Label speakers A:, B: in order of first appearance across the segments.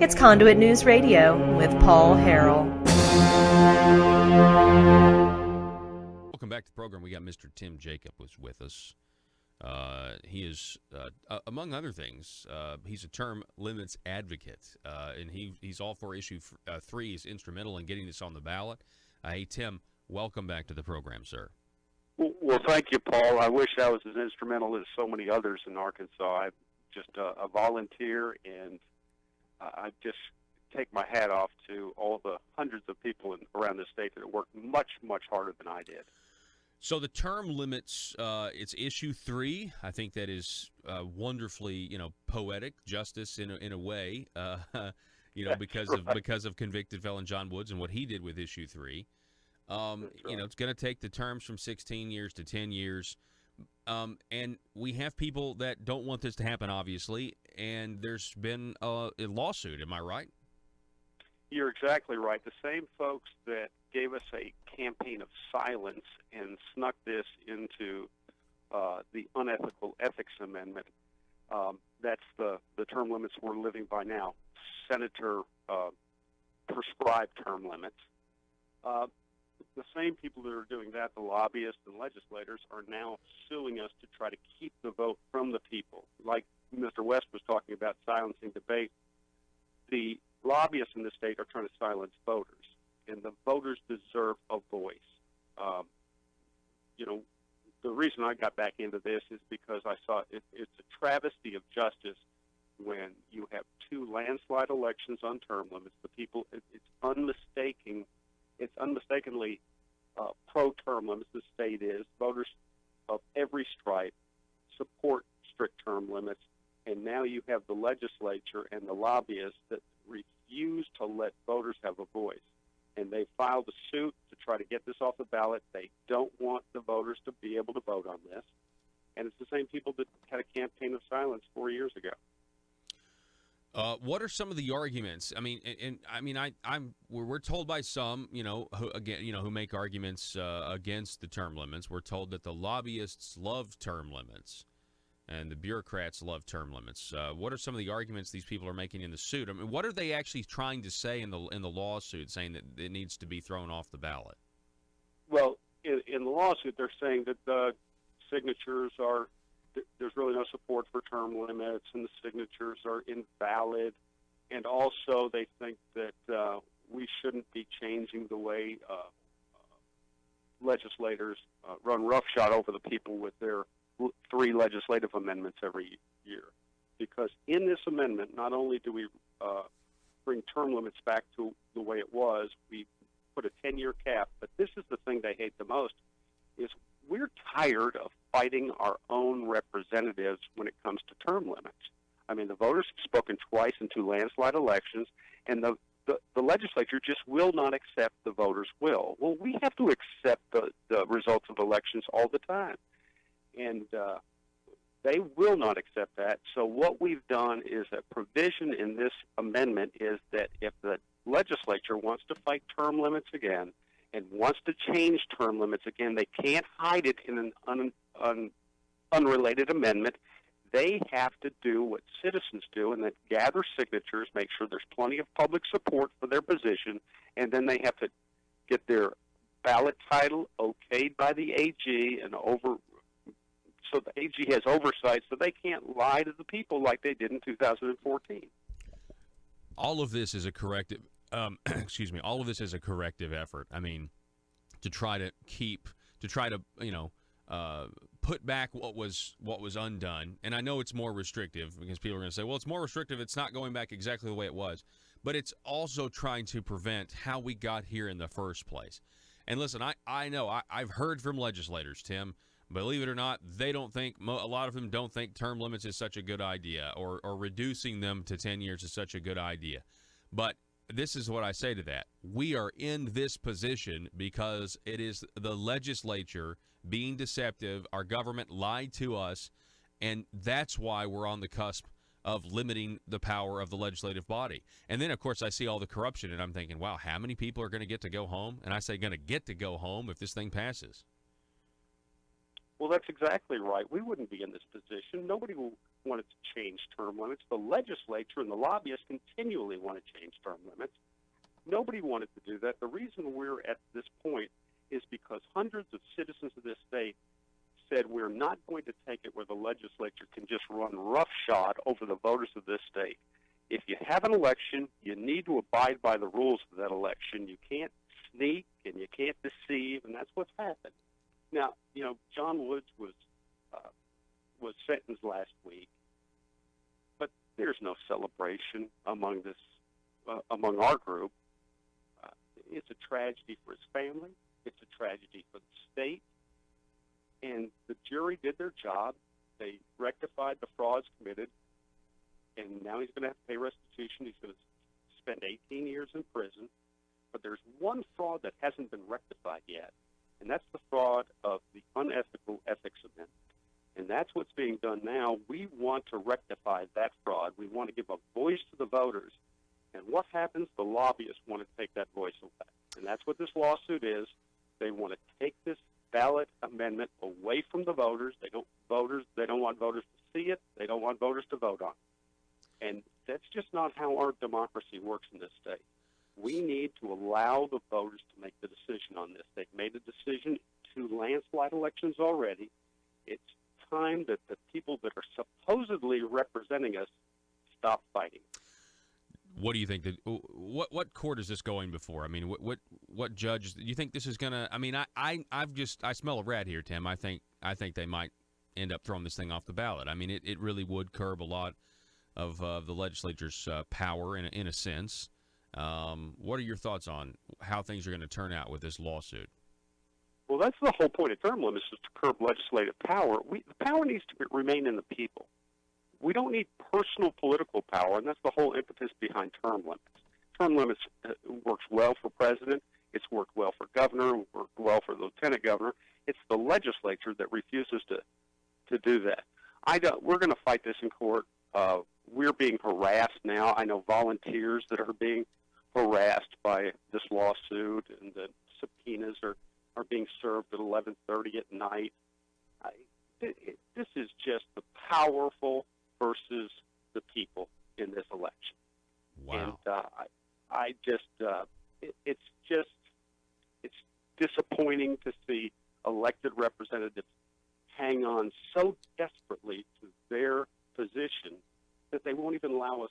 A: It's Conduit News Radio with Paul Harrell.
B: Welcome back to the program. We got Mr. Tim Jacob was with us. He is, among other things, he's a term limits advocate, and he's all for issue 3. He's instrumental in getting this on the ballot. Hey, Tim, welcome back to the program, sir.
C: Well, thank you, Paul. I wish I was as instrumental as so many others in Arkansas. I'm just a volunteer, and I just take my hat off to all the hundreds of people around the state that worked much, much harder than I did.
B: So the term limits, it's issue 3. I think that is wonderfully, poetic justice in a way, because of convicted felon John Woods and what he did with issue 3. Right. It's going to take the terms from 16 years to 10 years. And we have people that don't want this to happen, obviously, and there's been a lawsuit. Am I right?
C: You're exactly right. The same folks that gave us a campaign of silence and snuck this into the unethical ethics amendment, that's the term limits we're living by now, Senator prescribed term limits. The same people that are doing that, the lobbyists and legislators, are now suing us to try to keep the vote from the people. Like Mr. West was talking about silencing debate, the lobbyists in the state are trying to silence voters, and the voters deserve a voice. The reason I got back into this is because I saw it's a travesty of justice when you have 2 landslide elections on term limits. The people, it's unmistakably pro-term limits. The state is. Voters of every stripe support strict term limits, and now you have the legislature and the lobbyists that refuse to let voters have a voice. And they filed a suit to try to get this off the ballot. They don't want the voters to be able to vote on this. And it's the same people that had a campaign of silence 4 years ago.
B: What are some of the arguments? We're told by some, who make arguments against the term limits. We're told that the lobbyists love term limits, and the bureaucrats love term limits. What are some of the arguments these people are making in the suit? I mean, what are they actually trying to say in the lawsuit, saying that it needs to be thrown off the ballot?
C: Well, in the lawsuit, they're saying that the signatures are. There's really no support for term limits, and the signatures are invalid. And also, they think that we shouldn't be changing the way legislators run roughshod over the people with their 3 legislative amendments every year. Because in this amendment, not only do we bring term limits back to the way it was, we put a 10-year cap, but this is the thing they hate the most, is we're tired of fighting our own representatives when it comes to term limits. I mean, the voters have spoken twice in 2 landslide elections, and the legislature just will not accept the voters' will. Well, we have to accept the results of elections all the time, and they will not accept that. So what we've done is a provision in this amendment is that if the legislature wants to fight term limits again, and wants to change term limits again, they can't hide it in an unrelated amendment. They have to do what citizens do, and that gather signatures, make sure there's plenty of public support for their position, and then they have to get their ballot title okayed by the AG so the AG has oversight, so they can't lie to the people like they did in 2014.
B: All of this is a corrective. All of this is a corrective effort. I mean, to try to put back what was undone. And I know it's more restrictive because people are going to say, well, it's more restrictive. It's not going back exactly the way it was. But it's also trying to prevent how we got here in the first place. And listen, I know I've heard from legislators, Tim. Believe it or not, they don't think a lot of them don't think term limits is such a good idea, or reducing them to 10 years is such a good idea. But this is what I say to that. We are in this position because it is the legislature being deceptive. Our government lied to us, and that's why we're on the cusp of limiting the power of the legislative body. And then, of course, I see all the corruption, and I'm thinking, wow, how many people are going to get to go home? And I say going to get to go home if this thing passes.
C: Well, that's exactly right. We wouldn't be in this position. Nobody wanted to change term limits. The legislature and the lobbyists continually want to change term limits. Nobody wanted to do that. The reason we're at this point is because hundreds of citizens of this state said we're not going to take it where the legislature can just run roughshod over the voters of this state. If you have an election, you need to abide by the rules of that election. You can't sneak and you can't deceive, and that's what's happened. Now, John Woods was sentenced last week, but there's no celebration among our group. It's a tragedy for his family. It's a tragedy for the state. And the jury did their job. They rectified the frauds committed, and now he's going to have to pay restitution. He's going to spend 18 years in prison. But there's one fraud that hasn't been rectified yet, and that's the fraud of the unethical ethics amendment. And that's what's being done now. We want to rectify that fraud. We want to give a voice to the voters. And what happens? The lobbyists want to take that voice away. And that's what this lawsuit is. They want to take this ballot amendment away from the voters. They don't want voters to see it. They don't want voters to vote on it. And that's just not how our democracy works in this state. We need to allow the voters to make the decision on this. They've made a decision to landslide elections already. It's time that the people that are supposedly representing us stop fighting.
B: What do you think? What court is this going before? I mean, what judge do you think this is going to? I mean, I smell a rat here, Tim. I think they might end up throwing this thing off the ballot. I mean, it really would curb a lot of the legislature's power in a sense. What are your thoughts on how things are going to turn out with this lawsuit?
C: Well, that's the whole point of term limits, is to curb legislative power. The power needs to remain in the people. We don't need personal political power, and that's the whole impetus behind term limits. Term limits works well for president. It's worked well for governor, worked well for lieutenant governor. It's the legislature that refuses to do that. We're going to fight this in court. We're being harassed now. I know volunteers that are being harassed by this lawsuit, and the subpoenas are being served at 11:30 at night. This is just the powerful versus the people in this election.
B: Wow.
C: And it's disappointing to see elected representatives hang on so desperately to their position that they won't even allow us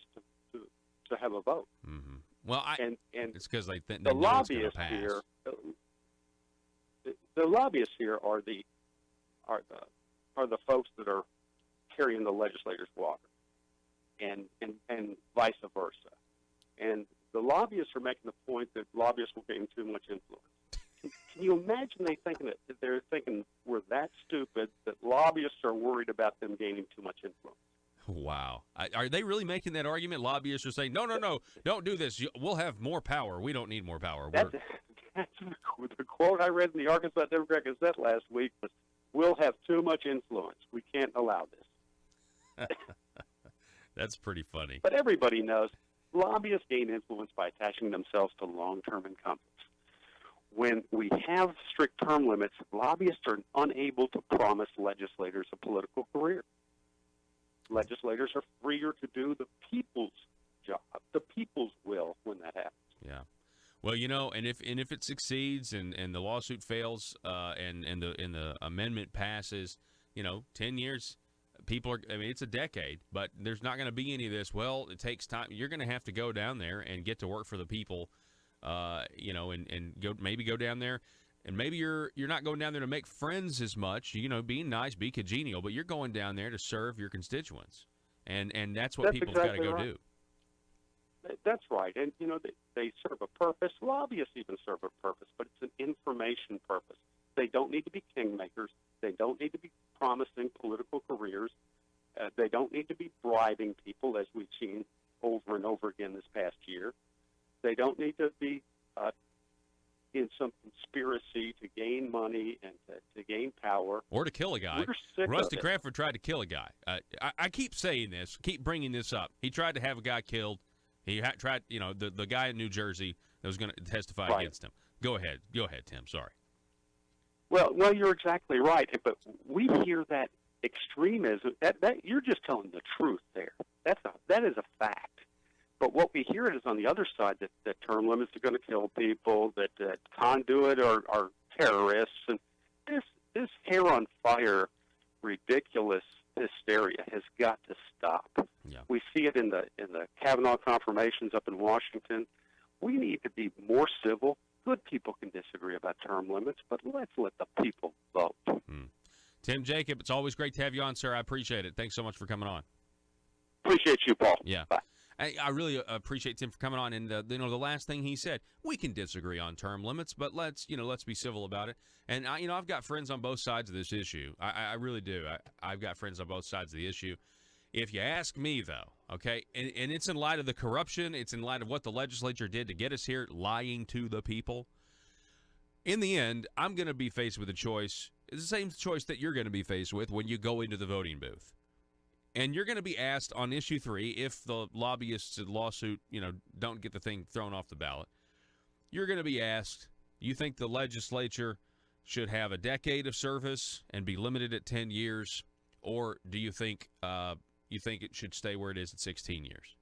C: to have a vote.
B: Mm-hmm. Well,
C: and
B: it's because they
C: the
B: know
C: lobbyists
B: it's gonna pass.
C: here. The lobbyists here are the folks that are carrying the legislator's water, and vice versa. And the lobbyists are making the point that lobbyists will gain too much influence. Can you imagine they're thinking we're that stupid that lobbyists are worried about them gaining too much influence?
B: Wow. Are they really making that argument? Lobbyists are saying, no, don't do this. We'll have more power. We don't need more power.
C: That's the quote I read in the Arkansas Democrat Gazette last week was, "We'll have too much influence. We can't allow this."
B: That's pretty funny.
C: But everybody knows lobbyists gain influence by attaching themselves to long-term incumbents. When we have strict term limits, lobbyists are unable to promise legislators a political career. Legislators are freer to do the people's job, the people's will, when that happens.
B: Yeah. Well, and if it succeeds and the lawsuit fails and the amendment passes, 10 years, it's a decade, but there's not going to be any of this. Well, it takes time. You're going to have to go down there and get to work for the people, and go down there. And maybe you're not going down there to make friends as much, being nice, be congenial, but you're going down there to serve your constituents. And that's what people's got to go do.
C: That's right. And, they serve a purpose. Lobbyists even serve a purpose, but it's an information purpose. They don't need to be kingmakers. They don't need to be promising political careers. They don't need to be bribing people, as we've seen over and over again this past year. They don't need to be in some conspiracy to gain money and to gain power.
B: Or to kill a guy. Rusty Cranford tried to kill a guy. I keep saying this, keep bringing this up. He tried to have a guy killed. He tried, the guy in New Jersey that was going to testify against him. Go ahead, Tim. Sorry.
C: Well, you're exactly right. But we hear that extremism, that you're just telling the truth there. That is a fact. But what we hear is on the other side that term limits are going to kill people, that Conduit are terrorists, and this hair on fire, ridiculous hysteria has got to stop.
B: Yeah.
C: We see it in the Kavanaugh confirmations up in Washington. We need to be more civil. Good people can disagree about term limits, but let's let the people vote.
B: Tim Jacob, it's always great to have you on, sir. I appreciate it. Thanks so much for coming on.
C: Appreciate you, Paul.
B: Yeah.
C: Bye.
B: I really appreciate Tim for coming on. And the last thing he said, we can disagree on term limits, but let's be civil about it. And I've got friends on both sides of this issue. I really do. I've got friends on both sides of the issue. If you ask me, though, okay, and it's in light of the corruption, it's in light of what the legislature did to get us here, lying to the people. In the end, I'm going to be faced with a choice. It's the same choice that you're going to be faced with when you go into the voting booth. And you're going to be asked on issue 3, if the lobbyists' lawsuit, don't get the thing thrown off the ballot, you're going to be asked, you think the legislature should have a decade of service and be limited at 10 years, or do you think it should stay where it is at 16 years?